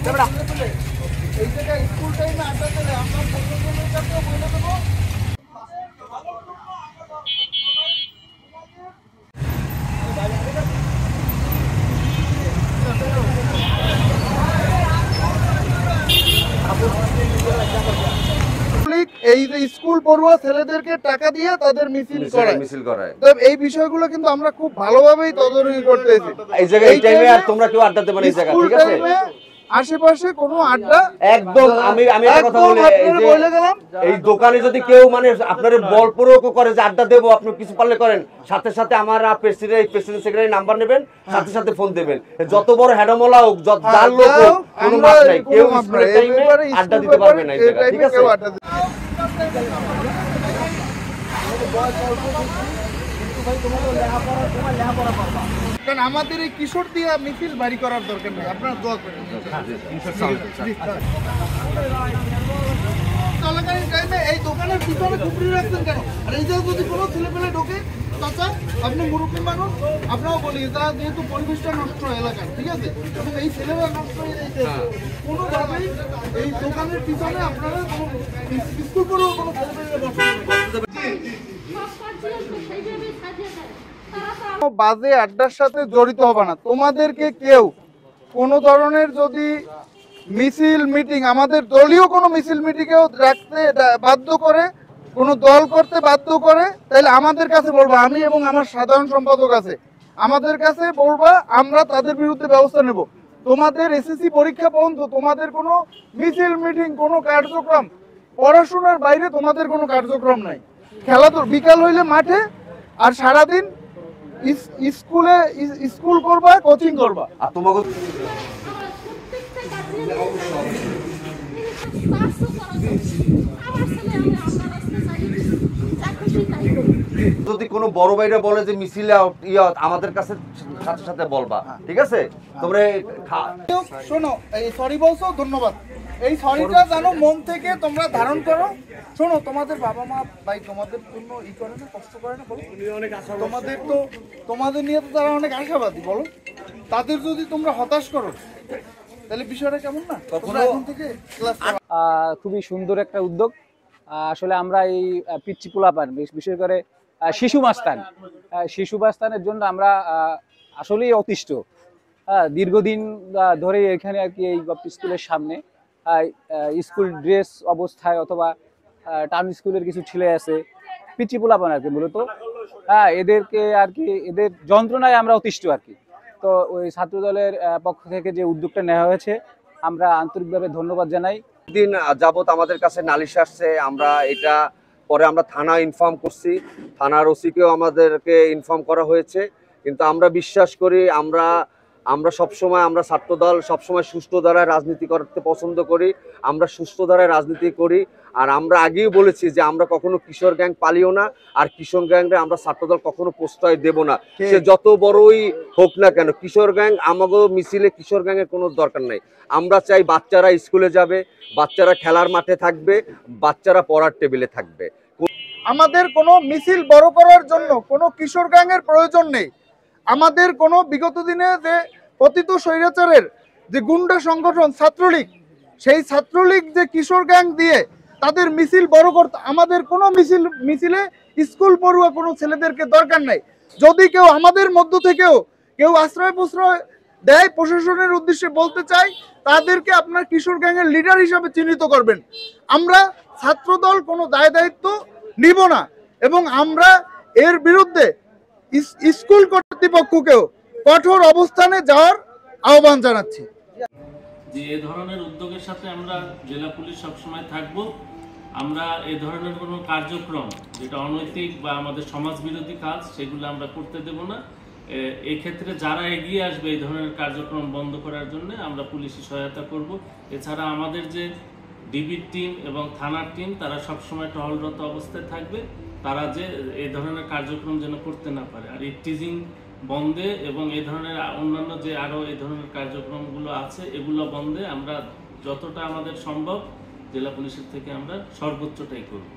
এই জায়গায় স্কুল টাইমে আড্ডা দিলে আমরা প্রশাসনের কাছেও বলে দেবো। এই যে স্কুল পড়ুয়া ছেলেদেরকে টাকা দিয়ে তাদের মিছিল করায়, এই বিষয়গুলো কিন্তু আমরা খুব ভালোভাবেই তদারকি করতেছি। এই জায়গায় এই টাইমে আর তোমরা কেউ আড্ডা দেবে না এই জায়গা, ঠিক আছে? আশেপাশে কোনো আড্ডা একদম আমি একটা কথা বলে গেলাম, এই দোকানে যদি কেউ মানে আপনার বল প্রয়োগ করে যে আড্ডা দেবো, আপনি কিছু পারলে করেন, সাথে সাথে আমার প্রেসিডেন্ট সেক্রেটারি নাম্বার নেবেন, সাথে সাথে ফোন দেবেন। যত বড় হেডমলা হোক, যার লোক হোক, কোনো মাপ নাই, কেউ স্কুলের টাইমে আড্ডা দিতে পারবে না এই জায়গা, ঠিক আছে? কারণ আমাদের এই কিশোর দিয়া মিছিল বাড়ি করার দরকার নেই, আপনারা দোয়া করেন। চলাকালীন টাইমে এই দোকানের পিছনে খুপড়ি রাখছেন কেন? আর এই জায়গায় যদি কোনো ছেলেপেলে ঢোকে, চাচা আপনি মুরব্বী মানুষ, আপনারাও বলি তা যেহেতু পরিবেশটা নষ্ট এলাকায়, ঠিক আছে? এবং এই ছেলেরা নষ্ট হয়ে যাইতে কোনোভাবেই এই দোকানের পিছনে আপনারা কোনো স্কুল করেও কোনো ছেলেপেলে নষ্ট বাজে আড্ডার সাথে জড়িত হবে না। তোমাদেরকে কেউ কোনো ধরনের যদি মিছিল মিটিং, আমাদের দলীয় কোনো মিছিল মিটিংও রাখতে বাধ্য করে, কোনো দল করতে বাধ্য করে, তাহলে আমাদের কাছে বলবা, আমি এবং আমার সাধারণ সম্পাদক আছে, আমাদের কাছে বলবা, আমরা তাদের বিরুদ্ধে ব্যবস্থা নেব। তোমাদের এসএসসি পরীক্ষা পর্যন্ত তোমাদের কোনো মিছিল মিটিং, কোনো কার্যক্রম, পড়াশোনার বাইরে তোমাদের কোনো কার্যক্রম নাই। খেলাধুলা বিকাল হইলে মাঠে, আর সারাদিন স্কুল করবা, কোচিং করবা। আর তোমাকে যদি কোনো বড় ভাইরা বলে যে মিছিলে আমাদের কাছে সাথে সাথে বলবা, ঠিক আছে? তোমরা শোনো, এই সরি বলছো, ধন্যবাদ। এই সরিটা জানো মন থেকে তোমরা ধারণ করো। শোনো, তোমাদের বাবা মা ভাই তোমাদের জন্য করে না, কষ্ট করে না, বলো? তোমাদের তো তোমাদের নিয়ে তো তারা অনেক আশাবাদী, বলো? তাদের যদি তোমরা হতাশ করো, তাহলে বিষয়টা কেমন না? এখন থেকে খুবই সুন্দর একটা উদ্যোগ। আসলে আমরা এই পিচ্চি পোলাপান, বিশেষ করে শিশু মাস্তানের জন্য আমরা আসলেই অতিষ্ঠ। দীর্ঘদিন ধরে এখানে আর কি এই স্কুলের সামনে স্কুল ড্রেস অবস্থায় অথবা টাউন স্কুলের কিছু ছেলে আছে, পিচ্চি পোলাপান আর কি মূলত, এদেরকে আর কি এদের যন্ত্রণায় আমরা অতিষ্ঠ আর কি। তো ওই ছাত্র দলের পক্ষ থেকে যে উদ্যোগটা নেওয়া হয়েছে, আমরা আন্তরিকভাবে ধন্যবাদ জানাই। দিন যাবত আমাদের কাছে নালিশ আসছে, আমরা এটা পরে আমরা থানা ইনফর্ম করছি, থানার ওসিকেও আমাদেরকে ইনফর্ম করা হয়েছে। কিন্তু আমরা বিশ্বাস করি, আমরা সবসময়, আমরা ছাত্রদল সবসময় সুষ্ঠু ধারায় রাজনীতি করতে পছন্দ করি, আমরা সুষ্ঠু ধারায় রাজনীতি করি। আর আমরা আগেই বলেছি যে আমরা কখনো কিশোর গ্যাং পালিও না, আর কিশোর গ্যাংরে আমরা ছাত্রদল কখনো প্রশ্রয় দেব না, সে যত বড়ই হোক না কেন। কিশোর গ্যাং আমাকে মিছিলে কিশোর গ্যাংয়ের কোনো দরকার নাই। আমরা চাই বাচ্চারা স্কুলে যাবে, বাচ্চারা খেলার মাঠে থাকবে, বাচ্চারা পড়ার টেবিলে থাকবে। আমাদের কোনো মিছিল বড় করার জন্য কোনো কিশোর গ্যাংয়ের প্রয়োজন নেই। আমাদের কোনো বিগত দিনে যে পতিত স্বৈরাচারের যে গুন্ডা সংগঠন ছাত্রলীগ, সেই ছাত্রলীগ যে কিশোর গ্যাং দিয়ে তাদের মিছিল বড় করতে, আমাদের কোনো মিছিলে স্কুল পড়ুয়া কোনো ছেলেদেরকে দরকার নাই। যদি কেউ আমাদের মধ্য থেকেও কেউ আশ্রয় প্রশ্রয় দেয়, প্রশাসনের উদ্দেশ্যে বলতে চাই, তাদেরকে আপনার কিশোর গ্যাংয়ের লিডার হিসাবে চিহ্নিত করবেন। আমরা ছাত্রদল কোনো দায় দায়িত্ব নিব না, এবং আমরা এর বিরুদ্ধে স্কুল কর্তৃপক্ষকেও কঠোর অবস্থানে যাওয়ার আহ্বান জানাচ্ছি। যে এ ধরনের উদ্যোগের সাথে আমরা জেলা পুলিশ সবসময় থাকব। আমরা এ ধরনের কোনো কার্যক্রম যেটা অনৈতিক বা আমাদের সমাজ বিরোধী কাজ, সেগুলো আমরা করতে দেব না। এই ক্ষেত্রে যারা এগিয়ে আসবে এই ধরনের কার্যক্রম বন্ধ করার জন্য আমরা পুলিশি সহায়তা করব। এছাড়া আমাদের যে ডিবির টিম এবং থানার টিম, তারা সবসময় টহলরত অবস্থায় থাকবে, তারা যে এই ধরনের কার্যক্রম যেন করতে না পারে। আর টিজিং বন্ধে এবং এই ধরনের অন্যান্য যে আরও এই ধরনের কার্যক্রমগুলো আছে, এগুলো বন্ধে আমরা যতটা আমাদের সম্ভব জেলা পুলিশের থেকে আমরা সর্বোচ্চটাই করব।